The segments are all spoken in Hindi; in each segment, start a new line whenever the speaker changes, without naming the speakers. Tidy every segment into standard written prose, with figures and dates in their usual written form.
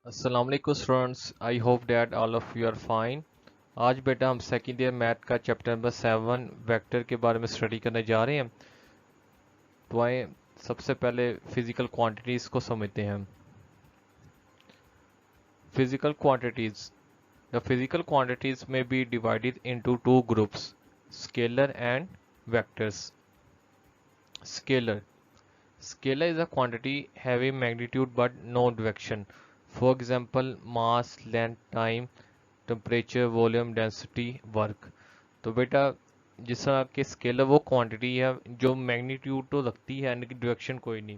अस्सलाम वालेकुम students, I hope that all of you are fine. आज बेटा हम सेकेंड ईयर मैथ का चैप्टर नंबर 7 वेक्टर के बारे में स्टडी करने जा रहे हैं। तो आए सबसे पहले फिजिकल क्वांटिटीज़ को समझते हैं। Physical quantities, the physical quantities में be divided into two groups, scalar and vectors. Scalar, scalar is a quantity having magnitude but no direction. For example, mass, length, time, temperature, volume, density, work. तो बेटा जिस तरह के स्केलर वो क्वांटिटी है जो मैग्नीट्यूड तो रखती है लेकिन डायरेक्शन कोई नहीं।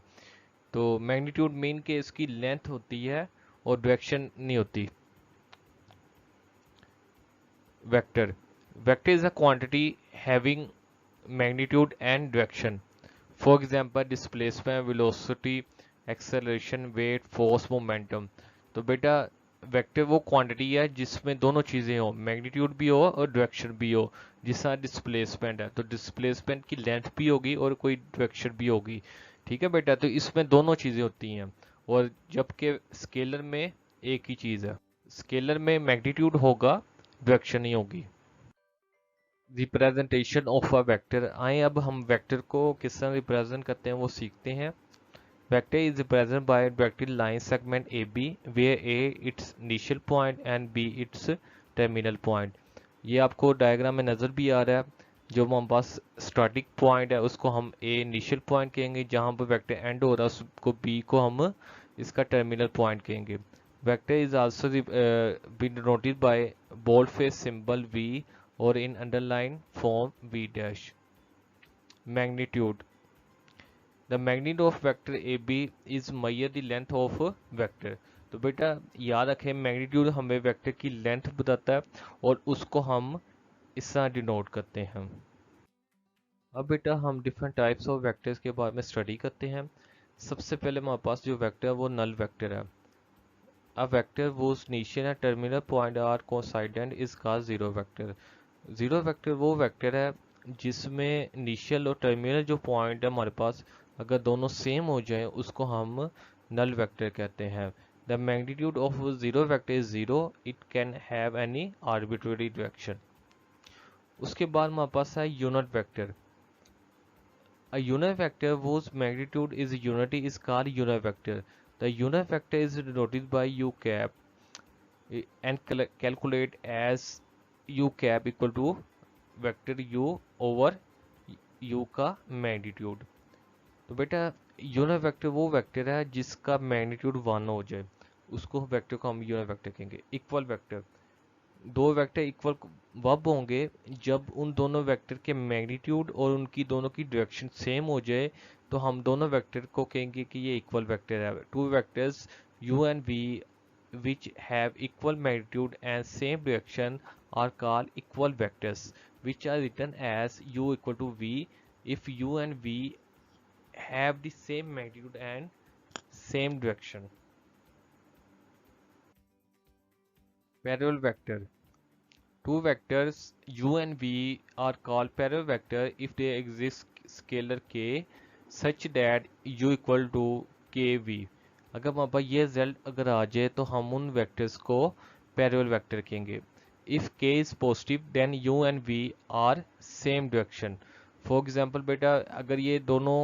तो मैग्नीट्यूड मीन के इसकी लेंथ होती है और डायरेक्शन नहीं होती। Vector, vector is a quantity having magnitude and direction. For example, displacement, velocity, acceleration, weight, force, momentum। तो बेटा वेक्टर वो क्वांटिटी है जिसमें दोनों चीज़ें हो, मैग्नीट्यूड भी हो और डायरेक्शन भी हो। जिस तरह डिस्प्लेसमेंट है तो डिस्प्लेसमेंट की लेंथ भी होगी और कोई डायरेक्शन भी होगी। ठीक है बेटा, तो इसमें दोनों चीज़ें होती हैं। और जबकि स्केलर में एक ही चीज़ है, स्केलर में मैग्नीट्यूड होगा, डायरेक्शन नहीं होगी। रिप्रेजेंटेशन ऑफ अ वेक्टर, आए अब हम वेक्टर को किस तरह रिप्रेजेंट करते हैं वो सीखते हैं। Vector is represent by directed line segment A B where A its initial point and B its terminal point. ये आपको डायग्राम में नज़र भी आ रहा है। जो हमारे पास स्टार्टिंग पॉइंट है उसको हम ए इनिशियल पॉइंट कहेंगे, जहाँ पर वेक्टर एंड हो रहा है उसको बी को हम इसका टर्मिनल पॉइंट कहेंगे। Vector is also been denoted by boldface symbol V or in underline form V dash. Magnitude, the magnitude of vector AB is measure the length of vector। तो बेटा याद रखें मैग्नीट्यूड हमें वेक्टर की लेंथ बताता है और उसको हम इस तरह डिनोट करते हैं। अब बेटा हम डिफरेंट टाइप्स ऑफ वेक्टर्स के बारे में स्टडी करते हैं। सबसे पहले हमारे पास जो वेक्टर है वो नल वेक्टर है। A vector whose initial and terminal point are coincident is called zero vector। Zero vector वो वेक्टर है जिसमें इनिशियल और टर्मिनल जो पॉइंट है हमारे पास अगर दोनों सेम हो जाए उसको हम नल वेक्टर कहते हैं। The magnitude of zero vector is zero, it can have any arbitrary direction. उसके बाद हमारे पास है unit vector. A unit vector whose magnitude is unity is called unit vector। The unit vector is denoted by u cap and calculate as u cap equal to vector u over u का मैग्नीट्यूड। तो बेटा यूनिट वेक्टर वो वेक्टर है जिसका मैग्नीट्यूड 1 हो जाए, उसको वेक्टर को हम यूनिट वेक्टर कहेंगे। इक्वल वेक्टर, दो वेक्टर इक्वल वब होंगे जब उन दोनों वेक्टर के मैग्नीट्यूड और उनकी दोनों की डायरेक्शन सेम हो जाए, तो हम दोनों वेक्टर को कहेंगे कि ये इक्वल वेक्टर है। Two vectors u and v which have equal magnitude and same direction are called equal vectors, which are written as u equal to v if u and v have the same magnitude and same direction। Parallel vector, two vectors u and v are called parallel vector if they exist scalar k such that u equal to kv। अगर हमारे पास ये रिजल्ट अगर आ जाए तो हम उन वेक्टर्स को पैरेलल वेक्टर कहेंगे। If k is positive then u and v are same direction. For example बेटा अगर ये दोनों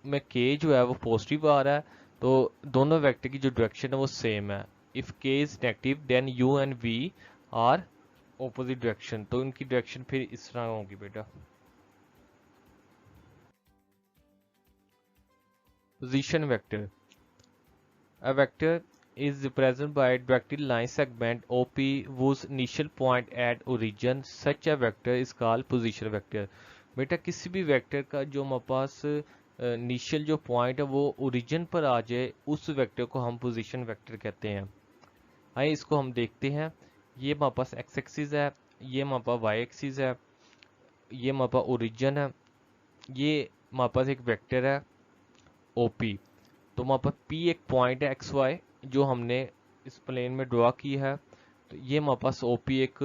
में k जो है वो पॉजिटिव आ रहा है तो दोनों वेक्टर की जो डायरेक्शन है वो सेम है। If k is negative then u and v are opposite direction, तो इनकी डायरेक्शन फिर इस तरह होगी बेटा। Position vector, a vector is represented by a directed line segment OP whose initial point at origin, such a vector is called position vector। बेटा किसी भी वेक्टर का जो हमारे पास इनिशियल जो पॉइंट है वो ओरिजिन पर आ जाए उस वेक्टर को हम पोजीशन वेक्टर कहते हैं। आइए इसको हम देखते हैं। ये हमारे पास एक्स एक्सिस है, ये हमारे पास वाई एक्सिस है, ये हमारे पास ओरिजिन है, ये हमारे पास एक वेक्टर है OP। तो हमारे पास P एक पॉइंट है एक्स वाई जो हमने इस प्लेन में ड्रॉ की है, तो ये हमारे पास OP एक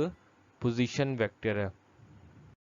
पोजीशन वेक्टर है।